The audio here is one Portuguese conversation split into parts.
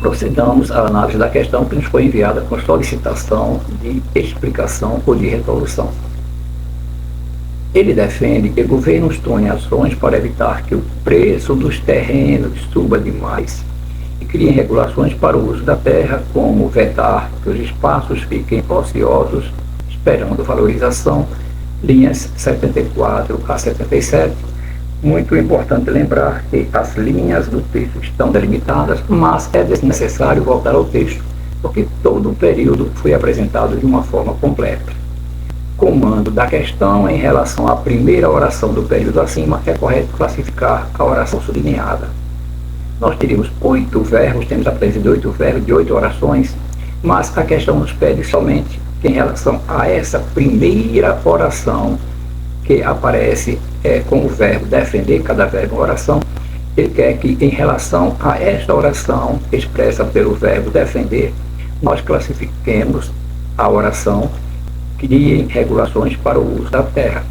Procedamos à análise da questão que nos foi enviada com solicitação de explicação ou de resolução. Ele defende que governos tomem ações para evitar que o preço dos terrenos suba demais e criem regulações para o uso da terra, como vetar que os espaços fiquem ociosos, esperando valorização, linhas 74 a 77. Muito importante lembrar que as linhas do texto estão delimitadas, mas é desnecessário voltar ao texto, porque todo o período foi apresentado de uma forma completa. Comando da questão em relação à primeira oração do período acima, é correto classificar a oração sublinhada. Nós teríamos 8 verbos, temos a presença de 8 verbos, de 8 orações, mas a questão nos pede somente que em relação a essa primeira oração, que aparece com o verbo defender, cada verbo uma oração, ele quer que em relação a esta oração expressa pelo verbo defender, nós classifiquemos a oração criem regulações para o uso da terra.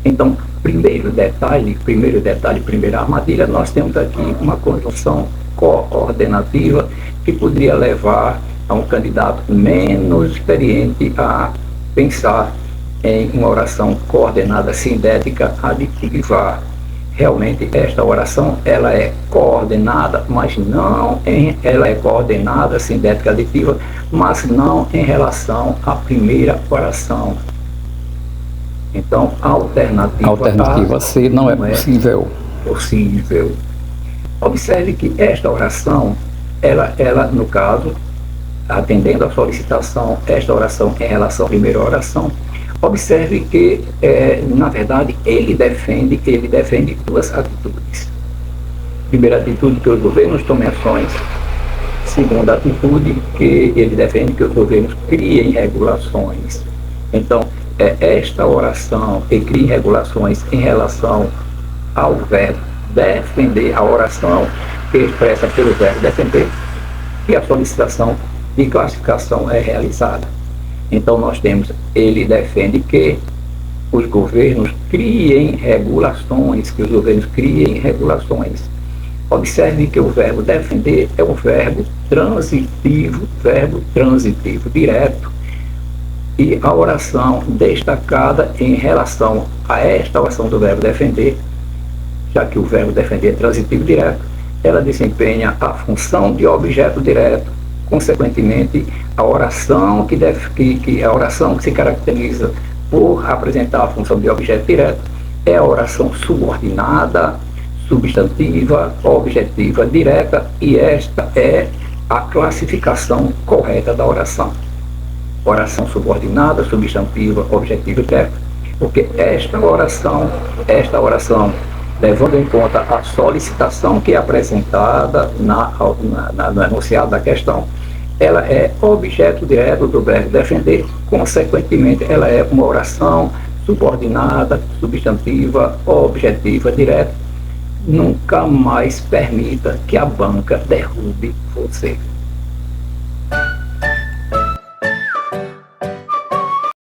Então, primeiro detalhe, primeira armadilha, nós temos aqui uma conjunção coordenativa que poderia levar a um candidato menos experiente a pensar em uma oração coordenada sintética aditiva. Realmente esta oração ela é coordenada, mas não ela é coordenada sintética aditiva, mas não em relação à primeira oração. Então, a alternativa C não é possível. Observe que esta oração, ela no caso, atendendo à solicitação, esta oração em relação à primeira oração, observe que, na verdade, ele defende duas atitudes. Primeira atitude, que os governos tomem ações. Segunda atitude, que ele defende que os governos criem regulações. Então, esta oração que cria regulações em relação ao verbo defender, a oração que expressa pelo verbo defender, e a solicitação de classificação é realizada. Então nós temos, ele defende que os governos criem regulações, Observe que o verbo defender é um verbo transitivo direto. E a oração destacada em relação a esta oração do verbo defender, já que o verbo defender é transitivo direto, ela desempenha a função de objeto direto. Consequentemente, a oração que se caracteriza por apresentar a função de objeto direto é a oração subordinada, substantiva, objetiva, direta, e esta é a classificação correta da oração. Oração subordinada, substantiva, objetiva e direta, porque esta oração, levando em conta a solicitação que é apresentada no enunciado da questão, ela é objeto direto do verbo defender, consequentemente ela é uma oração subordinada, substantiva, objetiva, direta. Nunca mais permita que a banca derrube você.